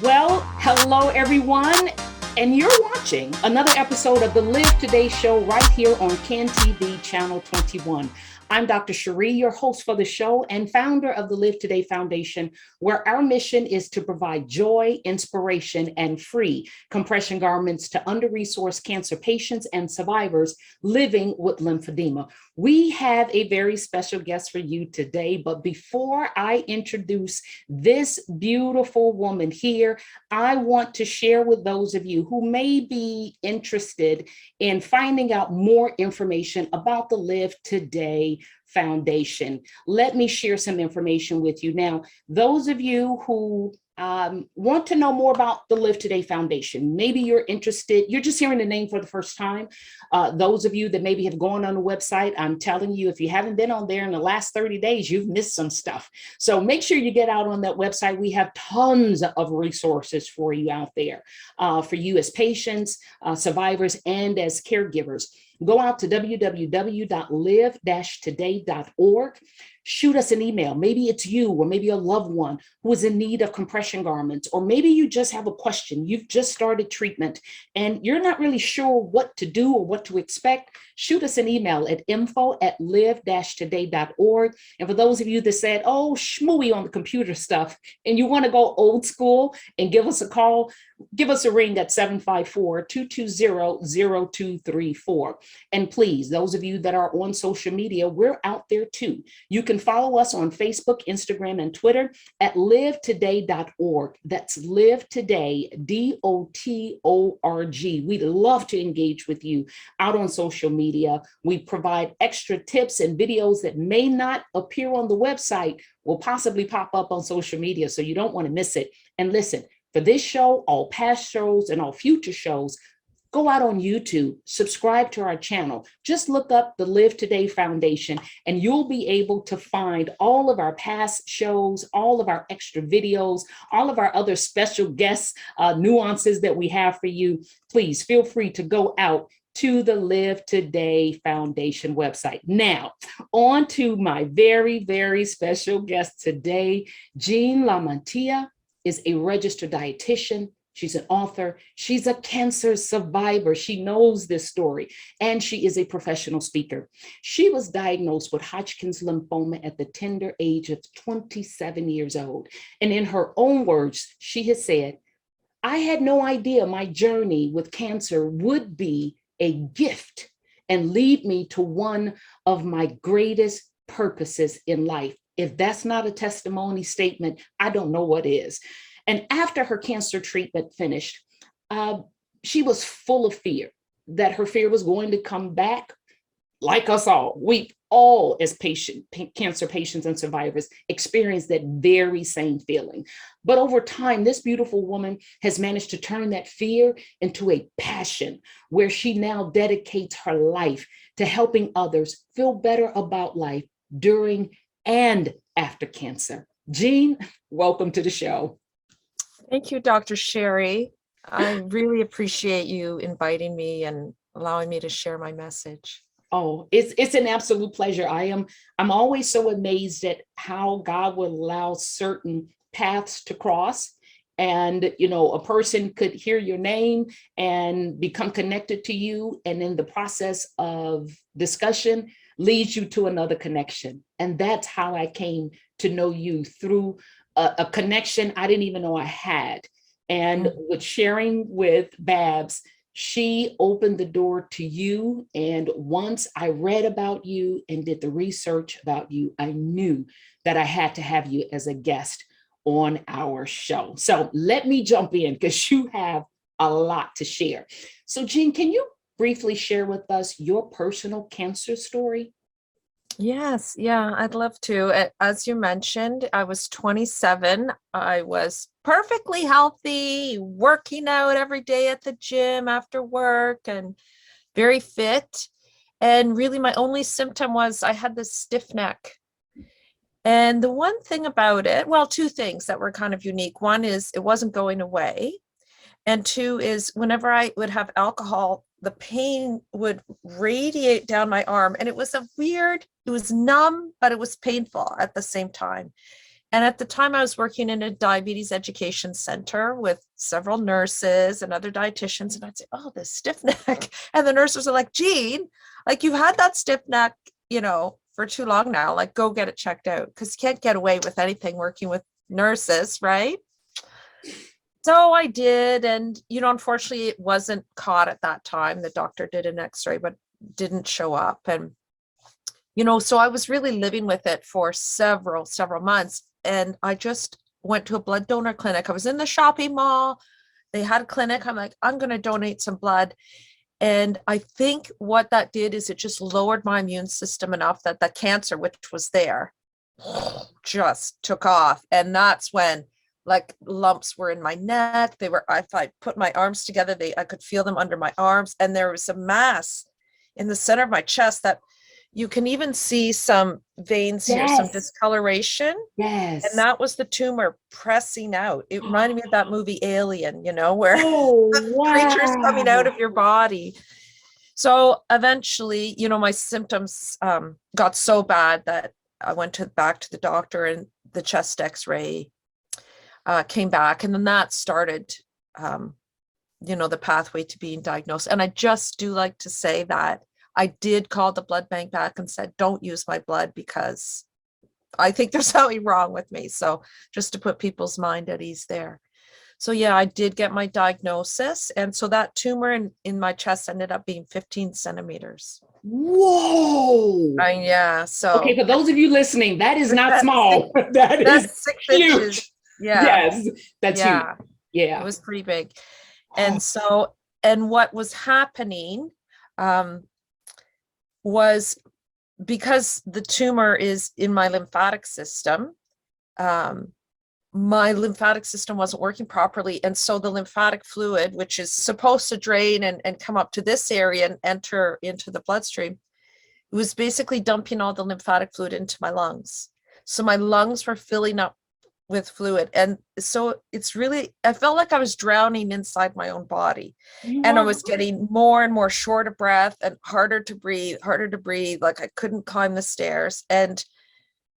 Well, hello everyone, and you're watching another episode of the Live Today show right here on Can TV Channel 21. I'm Dr. Cherie, your host for the show and founder of the Live Today Foundation, where our mission is to provide joy, inspiration, and free compression garments to under-resourced cancer patients and survivors living with lymphedema. We have a very special guest for you today, but before I introduce this beautiful woman here, I want to share with those of you who may be interested in finding out more information about the Live Today Foundation. Let me share some information with you. Now, those of you who want to know more about the Live Today Foundation, maybe you're interested, you're just hearing the name for the first time. Those of you that maybe have gone on the website, I'm telling you, if you haven't been on there in the last 30 days, you've missed some stuff. So make sure you get out on that website. We have tons of resources for you out there, for you as patients, survivors, and as caregivers. Go out to www.live-today.org. Shoot us an email. Maybe it's you or maybe a loved one who is in need of compression garments, or maybe you just have a question. You've just started treatment and you're not really sure what to do or what to expect. Shoot us an email at info@live-today.org. And for those of you that said, oh, schmooey on the computer stuff, and you want to go old school and give us a call, give us a ring at 754-220-0234. And please, those of you that are on social media, we're out there too. You can follow us on Facebook, Instagram, and Twitter at livetoday.org. That's Live Today, DOTORG. We'd love to engage with you out on social media. We provide extra tips and videos that may not appear on the website, will possibly pop up on social media, so you don't want to miss it. And listen, for this show, all past shows, and all future shows, go out on YouTube, subscribe to our channel. Just look up the Live Today Foundation, and you'll be able to find all of our past shows, all of our extra videos, all of our other special guest nuances that we have for you. Please feel free to go out to the Live Today Foundation website. Now, on to my very, very special guest today. Jean LaMantia is a registered dietitian. She's an author. She's a cancer survivor. She knows this story, and she is a professional speaker. She was diagnosed with Hodgkin's lymphoma at the tender age of 27 years old. And in her own words, she has said, I had no idea my journey with cancer would be a gift and lead me to one of my greatest purposes in life. If that's not a testimony statement, I don't know what is. And after her cancer treatment finished, she was full of fear that her fear was going to come back, like us all. We all, as cancer patients and survivors, experience that very same feeling. But over time, this beautiful woman has managed to turn that fear into a passion, where she now dedicates her life to helping others feel better about life during and after cancer. Jean, welcome to the show. Thank you, Dr. Sherry. I really appreciate you inviting me and allowing me to share my message. Oh, it's an absolute pleasure. I'm always so amazed at how God will allow certain paths to cross. And, you know, a person could hear your name and become connected to you. And in the process of discussion, leads you to another connection. And that's how I came to know you, through a connection I didn't even know I had. And with sharing with Babs, she opened the door to you. And once I read about you and did the research about you, I knew that I had to have you as a guest on our show. So let me jump in, because you have a lot to share. So Jean, can you briefly share with us your personal cancer story? Yes, yeah, I'd love to. As you mentioned, I was 27. I was perfectly healthy, working out every day at the gym after work, and very fit. And really, my only symptom was I had this stiff neck. And the one thing about it, well, two things that were kind of unique. One is it wasn't going away. And two is whenever I would have alcohol, the pain would radiate down my arm. And it was it was numb, but it was painful at the same time. And at the time I was working in a diabetes education center with several nurses and other dietitians. And I'd say, oh, this stiff neck. And the nurses are like, Jean, like you've had that stiff neck, for too long now, like go get it checked out. Cause you can't get away with anything working with nurses. Right. So I did. And, unfortunately it wasn't caught at that time. The doctor did an x-ray, but didn't show up. And, so I was really living with it for several months. And I just went to a blood donor clinic. I was in the shopping mall. They had a clinic. I'm like, I'm going to donate some blood. And I think what that did is it just lowered my immune system enough that the cancer, which was there, just took off. And that's when like lumps were in my neck. If I put my arms together, I could feel them under my arms. And there was a mass in the center of my chest that you can even see some veins here, some discoloration. Yes. And that was the tumor pressing out. It reminded me of that movie Alien, where creatures coming out of your body. So eventually, my symptoms got so bad that I went back to the doctor, and the chest x-ray came back. And then that started, the pathway to being diagnosed. And I just do like to say that I did call the blood bank back and said, don't use my blood because I think there's something wrong with me. So just to put people's mind at ease there. So yeah, I did get my diagnosis. And so that tumor in my chest ended up being 15 centimeters. Whoa. Yeah. So okay, for those of you listening, that is not small. That's 6 huge. inches. Yeah. Yes, that's huge. Yeah. It was pretty big. And so, and what was happening was because the tumor is in my lymphatic system, my lymphatic system wasn't working properly. And so the lymphatic fluid, which is supposed to drain and come up to this area and enter into the bloodstream, it was basically dumping all the lymphatic fluid into my lungs. So my lungs were filling up with fluid. And so I felt like I was drowning inside my own body. And I was getting more and more short of breath and harder to breathe. Like I couldn't climb the stairs. And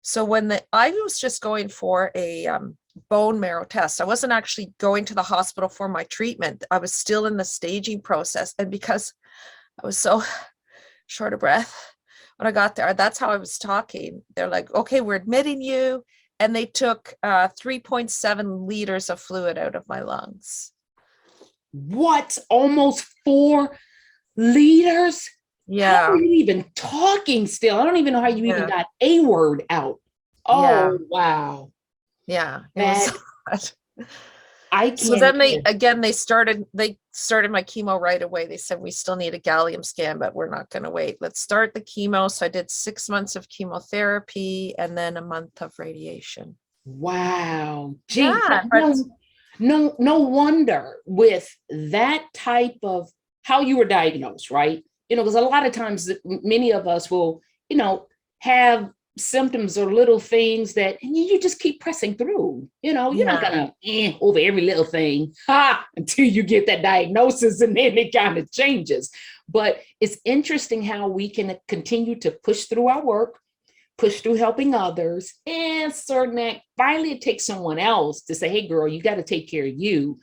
so I was just going for a bone marrow test. I wasn't actually going to the hospital for my treatment. I was still in the staging process. And because I was so short of breath when I got there, that's how I was talking. They're like, okay, we're admitting you. And they took 3.7 liters of fluid out of my lungs. What? Almost 4 liters? Yeah. How are you even talking still? I don't even know how you even got a word out. Oh, wow. Yeah. I can't. So then they started my chemo right away. They said, we still need a gallium scan, but we're not going to wait. Let's start the chemo. So I did 6 months of chemotherapy and then a month of radiation. Wow. Gee, no wonder with that type of how you were diagnosed, right? Because a lot of times many of us will, have symptoms or little things that you just keep pressing through. You're not gonna over every little thing until you get that diagnosis, and then it kind of changes. But it's interesting how we can continue to push through our work, push through helping others, and finally it takes someone else to say, hey girl, you got to take care of you.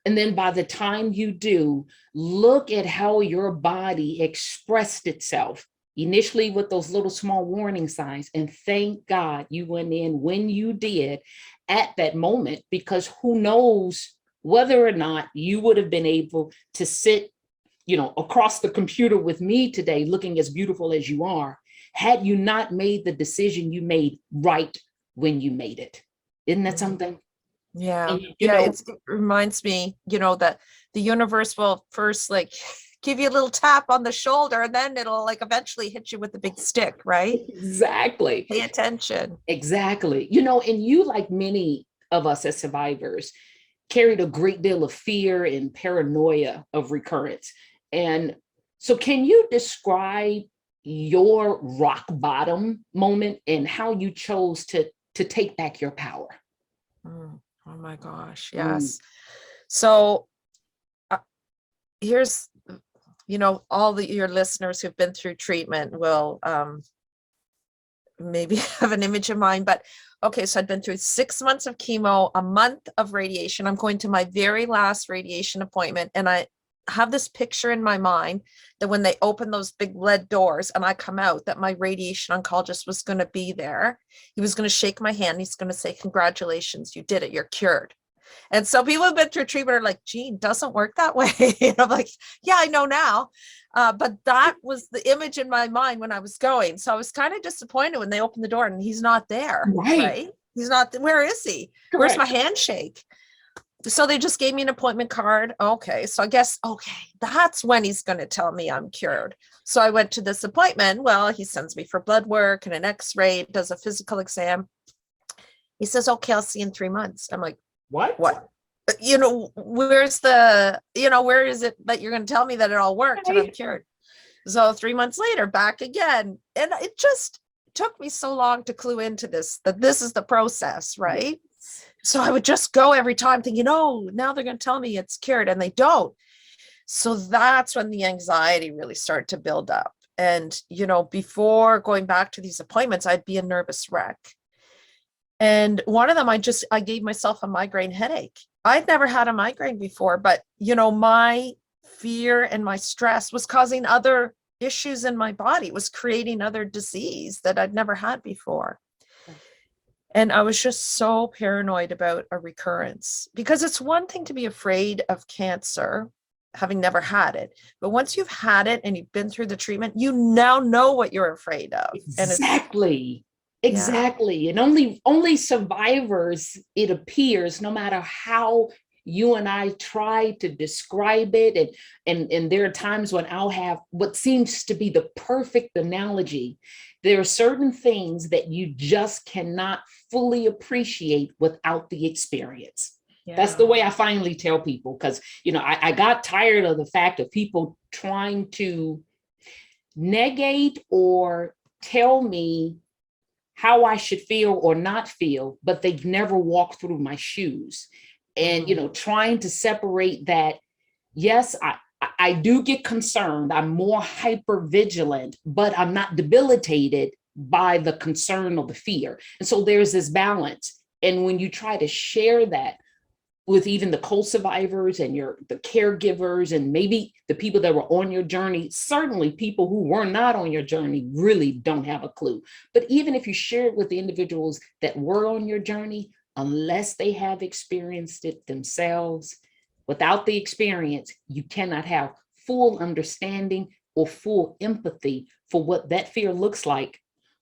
And then by the time you do, look at how your body expressed itself initially with those little small warning signs. And thank God you went in when you did at that moment, because who knows whether or not you would have been able to sit, across the computer with me today, looking as beautiful as you are, had you not made the decision you made right when you made it. Isn't that something? Yeah. It reminds me, that the universe will first give you a little tap on the shoulder, and then it'll eventually hit you with a big stick, right? Exactly. Pay attention. Exactly. And you, like many of us as survivors, carried a great deal of fear and paranoia of recurrence. And so can you describe your rock bottom moment and how you chose to take back your power? Oh my gosh. Yes. So here's, your listeners who've been through treatment will maybe have an image in mind, but okay, so I'd been through 6 months of chemo, a month of radiation. I'm going to my very last radiation appointment, and I have this picture in my mind that when they open those big lead doors and I come out, that my radiation oncologist was going to be there. He was going to shake my hand. He's going to say, congratulations, you did it. You're cured. And so people who've been through treatment are like, Jean, doesn't work that way. And I'm like, yeah, I know now. But that was the image in my mind when I was going. So I was kind of disappointed when they opened the door and he's not there. Right. He's not, where is he? Correct. Where's my handshake? So they just gave me an appointment card. Okay. So I guess, okay, that's when he's going to tell me I'm cured. So I went to this appointment. Well, he sends me for blood work and an x-ray, does a physical exam. He says, okay, I'll see you in 3 months. I'm like, what? Where's the, where is it that you're going to tell me that it all worked and I'm cured? So 3 months later, back again. And it just took me so long to clue into this, that this is the process, right? So I would just go every time thinking, oh, now they're going to tell me it's cured, and they don't. So that's when the anxiety really started to build up. And, before going back to these appointments, I'd be a nervous wreck. And one of them, I gave myself a migraine headache. I'd never had a migraine before, but, my fear and my stress was causing other issues in my body. It was creating other disease that I'd never had before. And I was just so paranoid about a recurrence, because it's one thing to be afraid of cancer, having never had it. But once you've had it and you've been through the treatment, you now know what you're afraid of. Exactly. And only survivors, it appears, no matter how you and I try to describe it. And there are times when I'll have what seems to be the perfect analogy. There are certain things that you just cannot fully appreciate without the experience. Yeah. That's the way I finally tell people, because, I got tired of the fact of people trying to negate or tell me how I should feel or not feel, but they've never walked through my shoes. And, trying to separate that. Yes, I do get concerned. I'm more hyper vigilant, but I'm not debilitated by the concern or the fear. And so there's this balance. And when you try to share that with even the co-survivors and the caregivers, and maybe the people that were on your journey, certainly people who were not on your journey really don't have a clue. But even if you share it with the individuals that were on your journey, unless they have experienced it themselves, without the experience, you cannot have full understanding or full empathy for what that fear looks like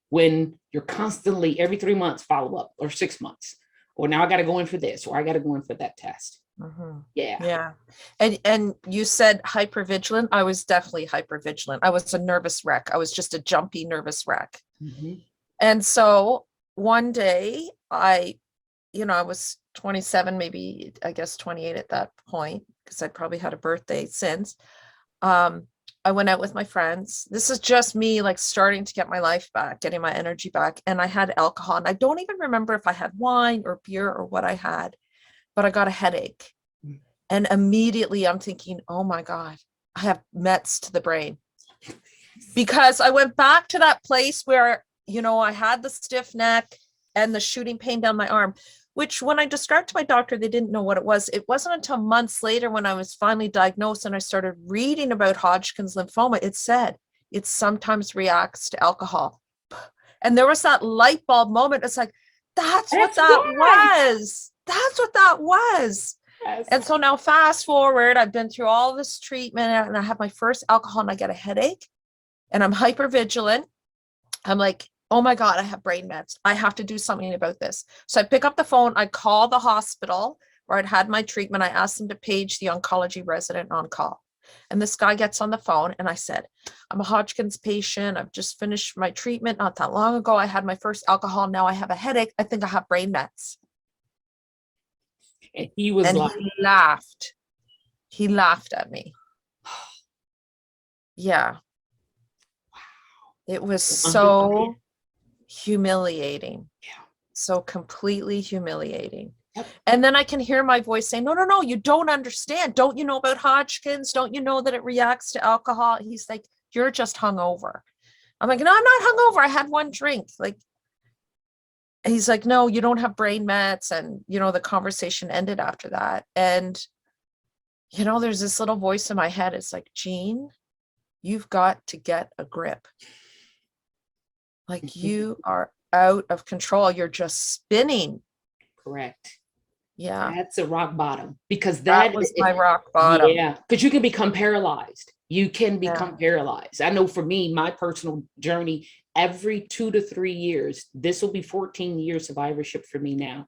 when you're constantly every 3 months follow up, or 6 months, or now I got to go in for this, or I got to go in for that test. Mm-hmm. Yeah. And you said hypervigilant. I was definitely hypervigilant. I was a nervous wreck. I was just a jumpy nervous wreck. Mm-hmm. And so one day I was 27, maybe, I guess 28 at that point, because I'd probably had a birthday since. I went out with my friends. This is just me, like, starting to get my life back, getting my energy back. And I had alcohol, and I don't even remember if I had wine or beer or what I had, but I got a headache. And immediately I'm thinking, oh my God, I have mets to the brain. Because I went back to that place where, I had the stiff neck and the shooting pain down my arm, which when I described to my doctor, they didn't know what it was. It wasn't until months later when I was finally diagnosed and I started reading about Hodgkin's lymphoma, it said it sometimes reacts to alcohol. And there was that light bulb moment. It's like, that's what that was. That's what that was. Yes. And so now fast forward, I've been through all this treatment and I have my first alcohol and I get a headache and I'm hyper vigilant. I'm like, oh my God, I have brain mets. I have to do something about this. So I pick up the phone. I call the hospital where I'd had my treatment. I asked them to page the oncology resident on call. And this guy gets on the phone and I said, I'm a Hodgkin's patient. I've just finished my treatment not that long ago. I had my first alcohol. Now I have a headache. I think I have brain mets. And he was like, he laughed. He laughed at me. Yeah. Wow. It was so humiliating. Yeah. So completely humiliating. Yep. And then I can hear my voice saying, no, you don't understand. Don't you know about Hodgkin's? Don't you know that it reacts to alcohol? He's like, you're just hungover. I'm like, no, I'm not hungover. I had one drink. Like, he's like, no, you don't have brain mets. And, the conversation ended after that. And, there's this little voice in my head. It's like, Jean, you've got to get a grip. Like, you are out of control. You're just spinning. Correct. Yeah. That's a rock bottom, because That was my rock bottom. Yeah, because you can become paralyzed. You can become Yeah. paralyzed. I know for me, my personal journey, every 2 to 3 years, this will be 14 years survivorship for me now.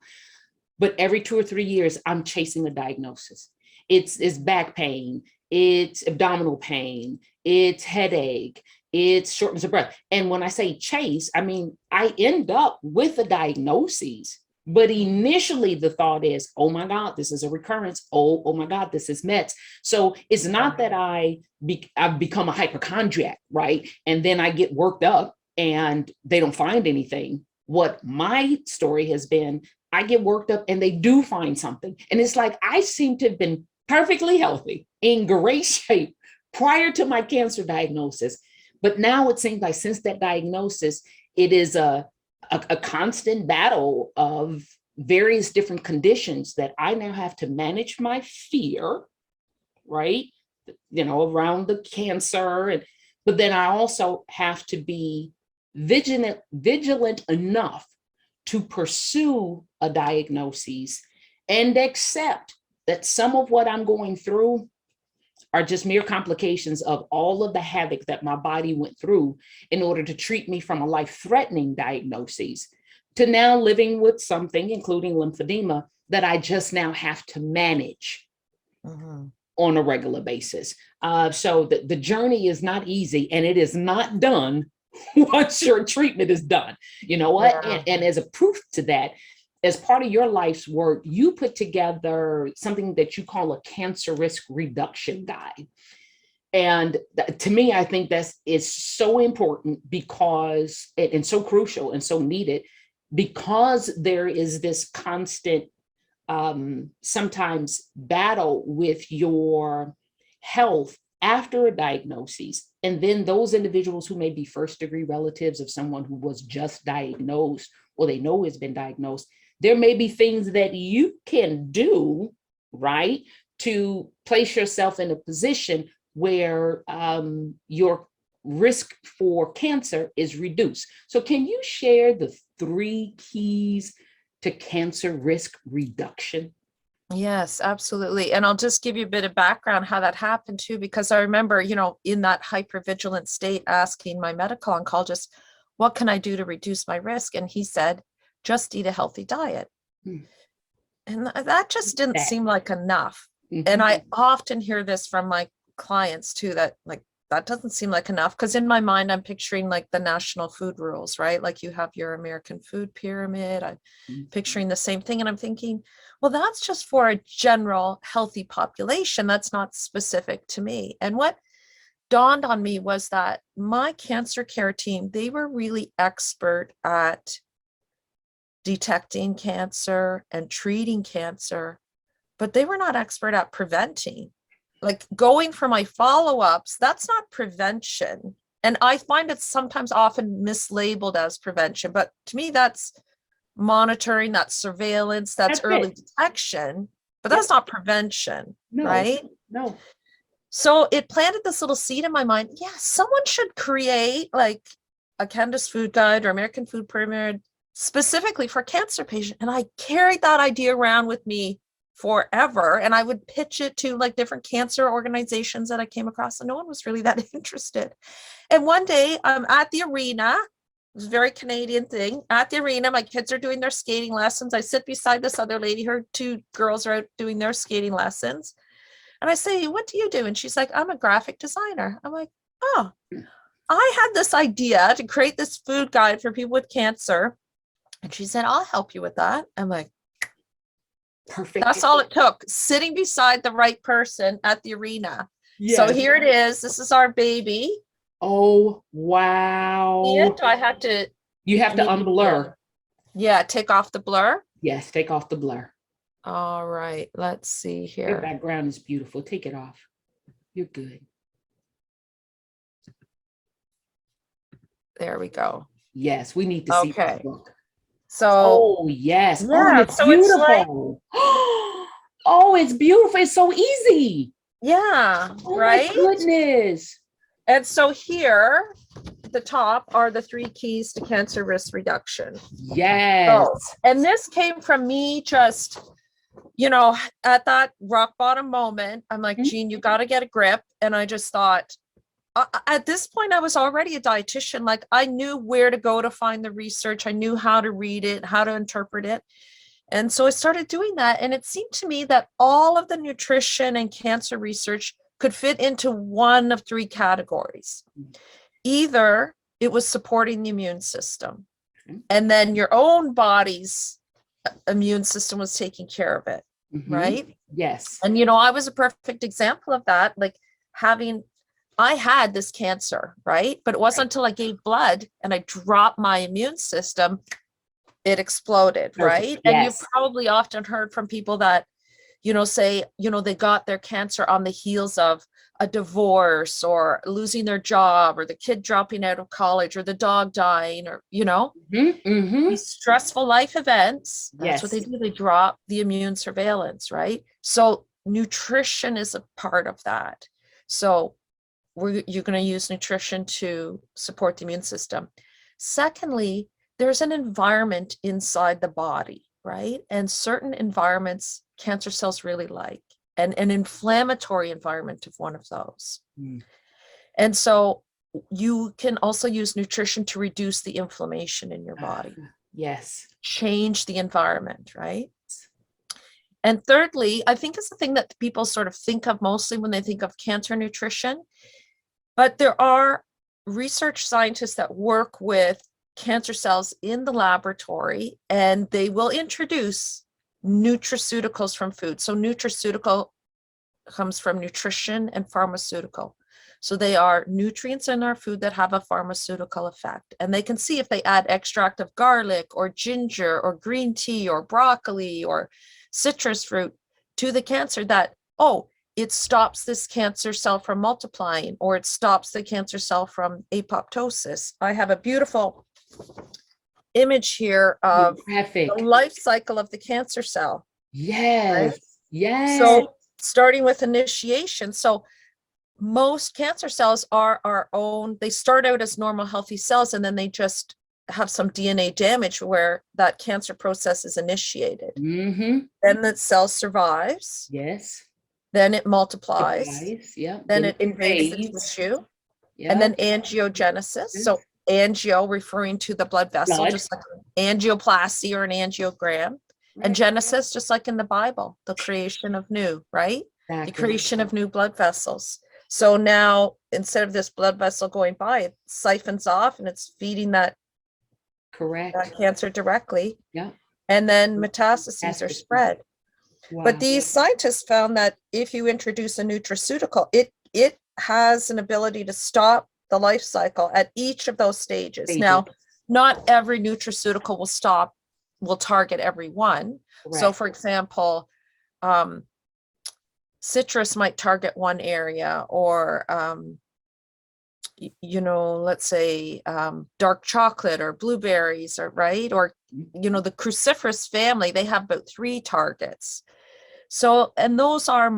But every 2 or 3 years, I'm chasing a diagnosis. It's back pain, it's abdominal pain, it's headache, it's shortness of breath. And when I say chase, I mean, I end up with a diagnosis. But initially the thought is, oh my God, this is a recurrence. Oh my God, this is Mets. So it's not that I've become a hypochondriac, right? And then I get worked up and they don't find anything. What my story has been, I get worked up and they do find something. And it's like, I seem to have been perfectly healthy, in great shape prior to my cancer diagnosis. But now it seems like since that diagnosis, it is a constant battle of various different conditions that I now have to manage my fear, right? Around the cancer. But then I also have to be vigilant enough to pursue a diagnosis and accept that some of what I'm going through are just mere complications of all of the havoc that my body went through in order to treat me from a life-threatening diagnosis to now living with something, including lymphedema, that I just now have to manage on a regular basis. So the journey is not easy, and it is not done once your treatment is done. You know what? Yeah. And as a proof to that, as part of your life's work, you put together something that you call a cancer risk reduction guide. And to me, I think is so important because, and so crucial and so needed, because there is this constant, sometimes battle with your health after a diagnosis. And then those individuals who may be first degree relatives of someone who was just diagnosed or they know has been diagnosed, there may be things that you can do, right, to place yourself in a position where your risk for cancer is reduced. So can you share the 3 keys to cancer risk reduction? Yes, absolutely. And I'll just give you a bit of background how that happened too, because I remember, in that hypervigilant state, asking my medical oncologist, what can I do to reduce my risk? And he said, just eat a healthy diet. And that just didn't seem like enough. And I often hear this from my clients too, that that doesn't seem like enough. Because in my mind, I'm picturing like the national food rules, right? Like you have your American food pyramid. I'm picturing the same thing. And I'm thinking, well, that's just for a general healthy population. That's not specific to me. And what dawned on me was that my cancer care team, they were really expert at detecting cancer and treating cancer, but they were not expert at preventing. Like going for my follow-ups, that's not prevention. And I find it's sometimes often mislabeled as prevention, but to me, that's monitoring, that's surveillance, that's early detection, but that's not prevention, right? No. So it planted this little seed in my mind. Yeah, someone should create like a Canada's Food Guide or American Food Pyramid specifically for cancer patients. And I carried that idea around with me forever. And I would pitch it to like different cancer organizations that I came across, and no one was really that interested. And one day I'm at the arena. It was a very Canadian thing. At the arena, my kids are doing their skating lessons. I sit beside this other lady. Her 2 girls are out doing their skating lessons. And I say, what do you do? And she's like, I'm a graphic designer. I'm like, oh, I had this idea to create this food guide for people with cancer. And she said, I'll help you with that. I'm like, perfect. That's all it took, sitting beside the right person at the arena. Yes. So here it is. This is our baby. Oh, wow. And I had to. You have to unblur. Yeah, take off the blur. Yes, take off the blur. All right, let's see here. Your background is beautiful. Take it off. You're good. There we go. Yes, we need to see this book. So Oh, yes. Oh, and yeah, it's so it's like, beautiful. Oh, it's beautiful. It's so easy. yeah, Oh my right. goodness. And so here, the top are the 3 keys to cancer risk reduction. Yes. So, and this came from me just, at that rock bottom moment, I'm like, Mhm. Jean, you got to get a grip. And I just thought, at this point, I was already a dietitian. Like, I knew where to go to find the research. I knew how to read it, how to interpret it. And so I started doing that. And it seemed to me that all of the nutrition and cancer research could fit into one of 3 categories. Either it was supporting the immune system, and then your own body's immune system was taking care of it, right? Yes. And, I was a perfect example of that. Like, I had this cancer, right? But it wasn't until I gave blood and I dropped my immune system, it exploded, Perfect. right? And you've Yes. probably often heard from people that, say, they got their cancer on the heels of a divorce or losing their job or the kid dropping out of college or the dog dying or, these stressful life events. That's what they Yes. do. They drop the immune surveillance, right? So nutrition is a part of that. So you're going to use nutrition to support the immune system. Secondly, there's an environment inside the body, right? And certain environments cancer cells really like, and an inflammatory environment of one of those. And so you can also use nutrition to reduce the inflammation in your body, Yes. change the environment, right? And thirdly, I think it's the thing that people sort of think of mostly when they think of cancer nutrition. But there are research scientists that work with cancer cells in the laboratory, and they will introduce nutraceuticals from food. So nutraceutical comes from nutrition and pharmaceutical. So they are nutrients in our food that have a pharmaceutical effect. And they can see if they add extract of garlic or ginger or green tea or broccoli or citrus fruit to the cancer that, oh, it stops this cancer cell from multiplying, or it stops the cancer cell from apoptosis. I have a beautiful image here of the Graphic. life cycle of the cancer cell. Yes. Right? Yes. So starting with initiation. So most cancer cells are our own. They start out as normal, healthy cells, and then they just have some DNA damage where that cancer process is initiated. Then the cell survives. Yes. Then it multiplies. Supplies. Yeah. Then Then it it invades the fades. tissue. And Yeah. then angiogenesis. So angio referring to the blood vessel, Blood. just like an angioplasty or an angiogram. And Right. Genesis, just like in the Bible, the creation of new, right? The Exactly. creation of new blood vessels. So now, instead of this blood vessel going by, it siphons off and it's feeding that Correct. cancer directly. Yeah. And then metastases are Metastasis. spread. But Wow. these scientists found that if you introduce a nutraceutical, it has an ability to stop the life cycle at each of those stages. Now, not every nutraceutical will target every one. So, Correct. for example, citrus might target one area, or let's say dark chocolate or blueberries, or right, or the cruciferous family, they have about 3 targets. So, and those are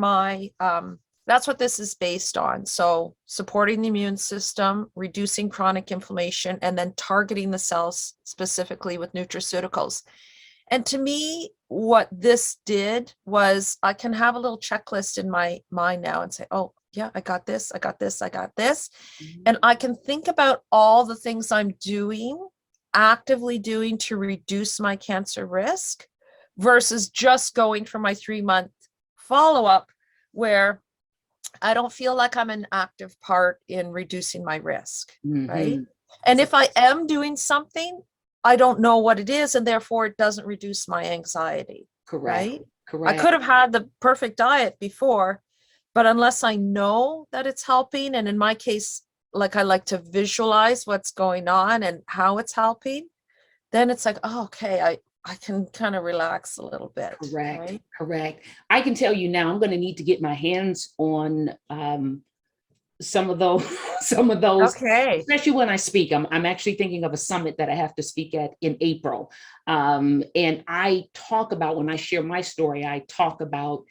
that's what this is based on. So supporting the immune system, reducing chronic inflammation, and then targeting the cells specifically with nutraceuticals. And to me, what this did was I can have a little checklist in my mind now and say, oh, yeah, I got this, I got this, I got this. And I can think about all the things I'm actively doing to reduce my cancer risk versus just going for my 3-month follow-up where I don't feel like I'm an active part in reducing my risk, right? And if I am doing something, I don't know what it is, and therefore it doesn't reduce my anxiety. Correct. Right? Correct. I could have had the perfect diet before, but unless I know that it's helping, and in my case, like I like to visualize what's going on and how it's helping, then it's like, oh, okay, I can kind of relax a little bit. Correct. Right? Correct. I can tell you now, I'm going to need to get my hands on some of those, some of those, Okay. especially when I speak. I'm actually thinking of a summit that I have to speak at in April. And I talk about, when I share my story, I talk about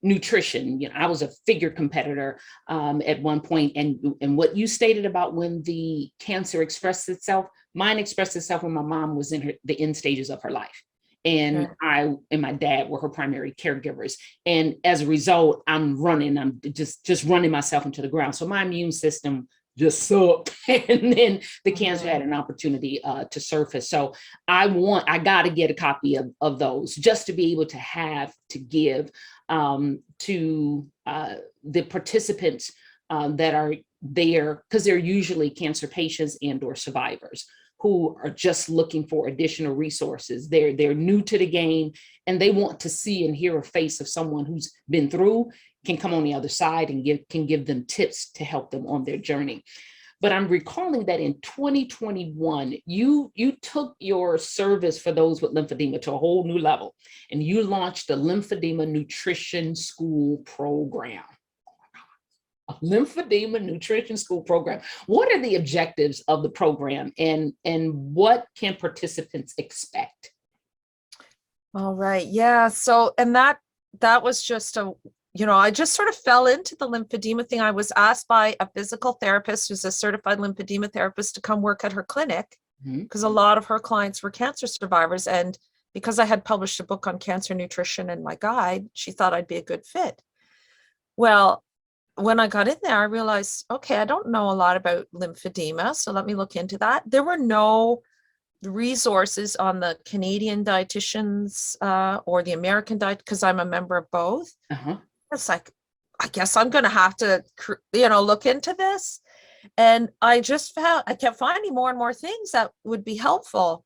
nutrition. You know, I was a figure competitor at one point, and what you stated about when the cancer expressed itself, mine expressed itself when my mom was in the end stages of her life. And Sure. I and my dad were her primary caregivers. And as a result, I'm just running myself into the ground. So my immune system just sucked. And then the cancer had Mhm. an opportunity to surface. So I got to get a copy of those just to be able to have to give to the participants that are there, because they're usually cancer patients and or survivors who are just looking for additional resources. They're new to the game, and they want to see and hear a face of someone who's been through, can come on the other side and can give them tips to help them on their journey. But I'm recalling that in 2021, you took your service for those with lymphedema to a whole new level, and you launched the Lymphedema Nutrition School program. A lymphedema nutrition school program. What are the objectives of the program, and what can participants expect? All right. Yeah. So, and that was just I just sort of fell into the lymphedema thing. I was asked by a physical therapist who's a certified lymphedema therapist to come work at her clinic Mhm. because a lot of her clients were cancer survivors. And because I had published a book on cancer nutrition in my guide, she thought I'd be a good fit. Well, when I got in there, I realized, okay, I don't know a lot about lymphedema. So let me look into that. There were no resources on the Canadian dietitians or the American diet, because I'm a member of both. Uh-huh. It's like, I guess I'm going to have to, look into this. And I just found, I kept finding more and more things that would be helpful.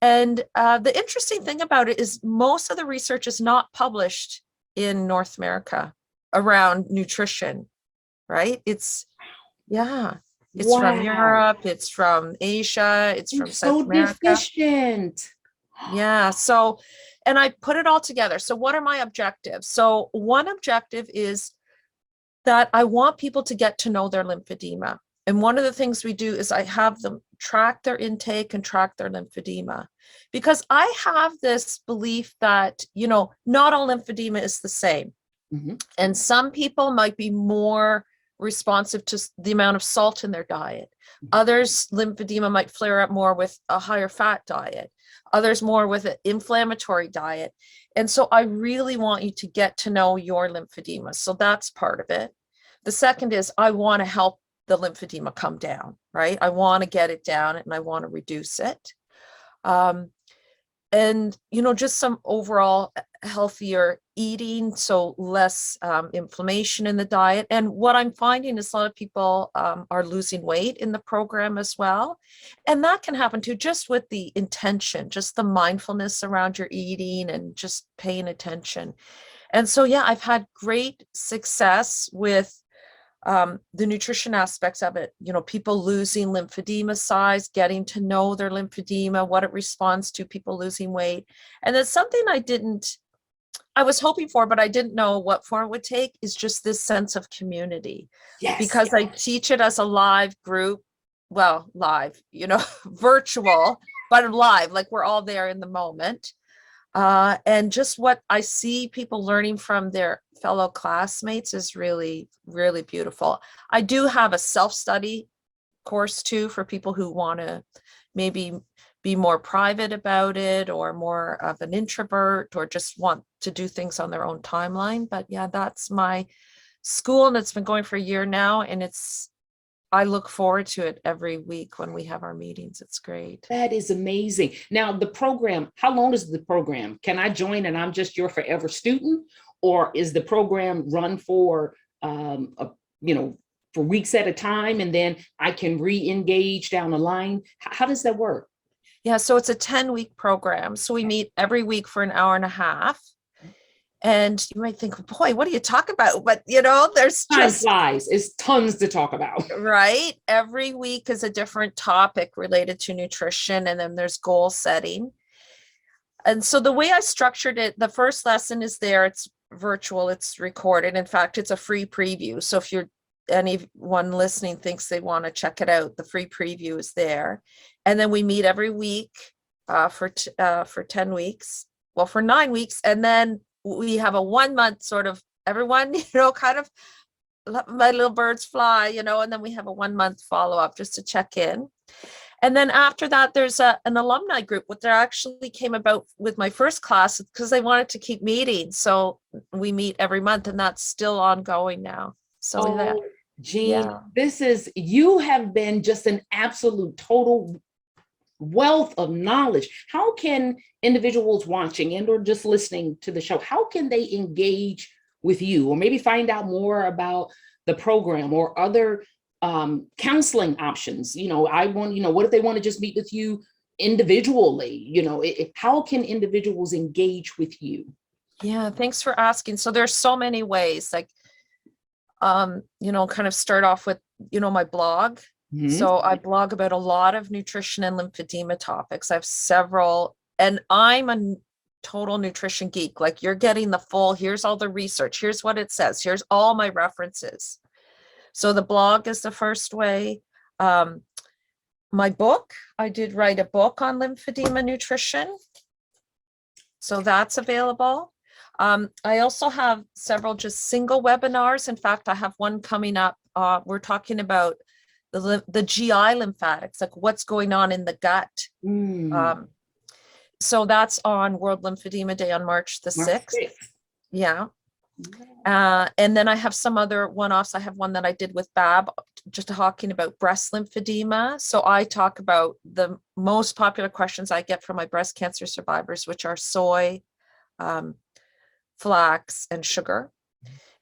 And the interesting thing about it is most of the research is not published in North America around nutrition, right? Yeah, it's from Wow. Europe, it's from Asia, it's I'm from South so America. deficient. Yeah. So, and I put it all together. So, what are my objectives? So, one objective is that I want people to get to know their lymphedema. And one of the things we do is I have them track their intake and track their lymphedema, because I have this belief that, not all lymphedema is the same. Mhm. And some people might be more responsive to the amount of salt in their diet. Others, lymphedema might flare up more with a higher fat diet, others more with an inflammatory diet. And so I really want you to get to know your lymphedema. So that's part of it. The second is I want to help the lymphedema come down, right? I want to get it down and I want to reduce it. And just some overall healthier eating, so less inflammation in the diet. And what I'm finding is a lot of people are losing weight in the program as well, and that can happen too, just with the intention, just the mindfulness around your eating and just paying attention. And so yeah, I've had great success with the nutrition aspects of it, people losing lymphedema size, getting to know their lymphedema, what it responds to, people losing weight. And that's something I was hoping for, but I didn't know what form it would take, is just this sense of community, Yes. because I teach it as a live group, well, live, virtual, but live, like we're all there in the moment. And just what I see people learning from their fellow classmates is really, really beautiful. I do have a self-study course too for people who want to maybe be more private about it, or more of an introvert, or just want to do things on their own timeline. But yeah, that's my school, and it's been going for a year now, and I look forward to it every week when we have our meetings. It's great. That is amazing. Now, the program, how long is the program? Can I join and I'm just your forever student? Or is the program run for, for weeks at a time, and then I can re-engage down the line? How does that work? Yeah, so it's a 10-week program. So we meet every week for an hour and a half. And you might think, boy, what do you talk about? But, there's Time just, flies. It's tons to talk about. right? Every week is a different topic related to nutrition. And then there's goal setting. And so the way I structured it, the first lesson is there. It's virtual, it's recorded. In fact, it's a free preview. So if you're anyone listening thinks they want to check it out, the free preview is there. And then we meet every week for 10 weeks, well, for 9 weeks. And then we have a 1 month sort of everyone, kind of let my little birds fly, and then we have a 1 month follow-up just to check in. And then after that, there's an alumni group, which actually came about with my first class because they wanted to keep meeting. So we meet every month, and that's still ongoing now. So Jean, you have been just an absolute total wealth of knowledge. How can individuals watching and or just listening to the show, how can they engage with you or maybe find out more about the program or other counseling options? What if they want to just meet with you individually? How can individuals engage with you? Yeah, thanks for asking. So there's so many ways, like, kind of start off with, my blog. Mm-hmm. So I blog about a lot of nutrition and lymphedema topics. I have several, and I'm a total nutrition geek. Like, you're getting the full, here's all the research, here's what it says, here's all my references. So the blog is the first way. My book, I did write a book on lymphedema nutrition. So that's available. I also have several just single webinars. In fact, I have one coming up. We're talking about the GI lymphatics, like what's going on in the gut. So that's on World Lymphedema Day on March the 6th. Yeah. And then I have some other one-offs. I have one that I did with Bab, just talking about breast lymphedema. So I talk about the most popular questions I get from my breast cancer survivors, which are soy, flax, and sugar.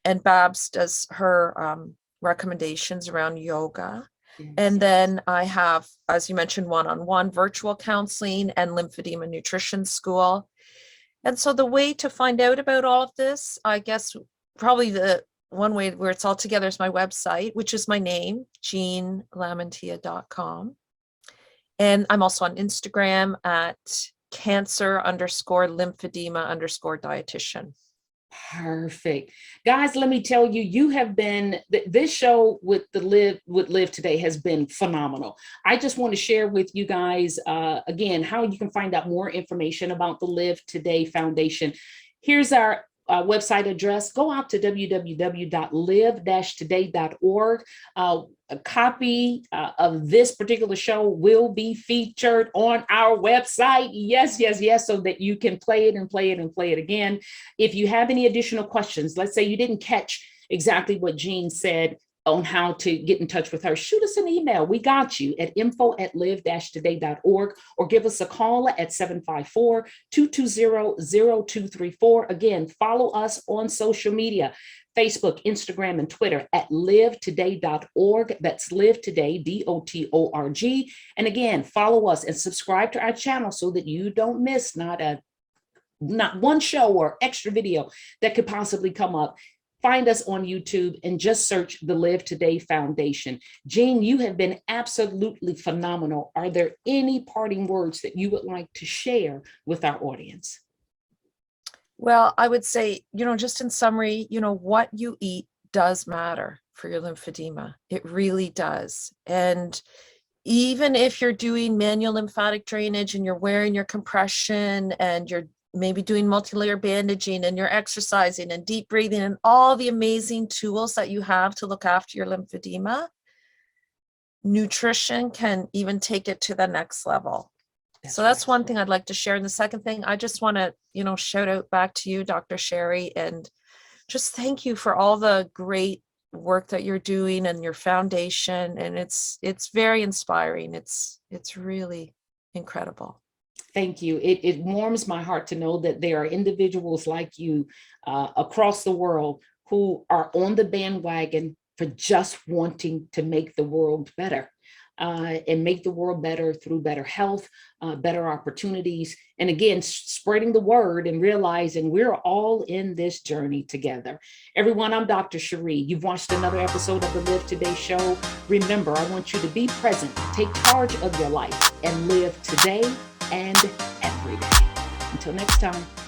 And Babs does her recommendations around yoga. Yes. And then I have, as you mentioned, one-on-one virtual counseling and lymphedema nutrition school. And so the way to find out about all of this, I guess probably the one way where it's all together is my website, which is my name, LaMantia.com. And I'm also on Instagram at cancer_lymphedema_dietitian. Perfect. Guys, let me tell you, you have been, this show with Live Today has been phenomenal. I just want to share with you guys, again, how you can find out more information about the Live Today Foundation. Here's our website address. Go out to www.live-today.org. A copy of this particular show will be featured on our website. Yes, so that you can play it and play it and play it again. If you have any additional questions, let's say you didn't catch exactly what Jean said on how to get in touch with her, shoot us an email. We got you at info@live-today.org, or give us a call at 754-220-0234. Again, follow us on social media, Facebook, Instagram, and Twitter at livetoday.org. That's Live Today, DOTORG. And again, follow us and subscribe to our channel so that you don't miss not one show or extra video that could possibly come up. Find us on YouTube and just search the Live Today Foundation. Jean, you have been absolutely phenomenal. Are there any parting words that you would like to share with our audience? Well, I would say, just in summary, what you eat does matter for your lymphedema. It really does. And even if you're doing manual lymphatic drainage and you're wearing your compression and you're maybe doing multi-layer bandaging and you're exercising and deep breathing and all the amazing tools that you have to look after your lymphedema, nutrition can even take it to the next level. That's one thing I'd like to share. And the second thing, I just want to, shout out back to you, Dr. Sherry, and just thank you for all the great work that you're doing and your foundation. And it's very inspiring. It's really incredible. Thank you. It warms my heart to know that there are individuals like you across the world who are on the bandwagon for just wanting to make the world better and make the world better through better health, better opportunities. And again, spreading the word and realizing we're all in this journey together. Everyone, I'm Dr. Cherie. You've watched another episode of the Live Today show. Remember, I want you to be present, take charge of your life, and live today and every day. Until next time.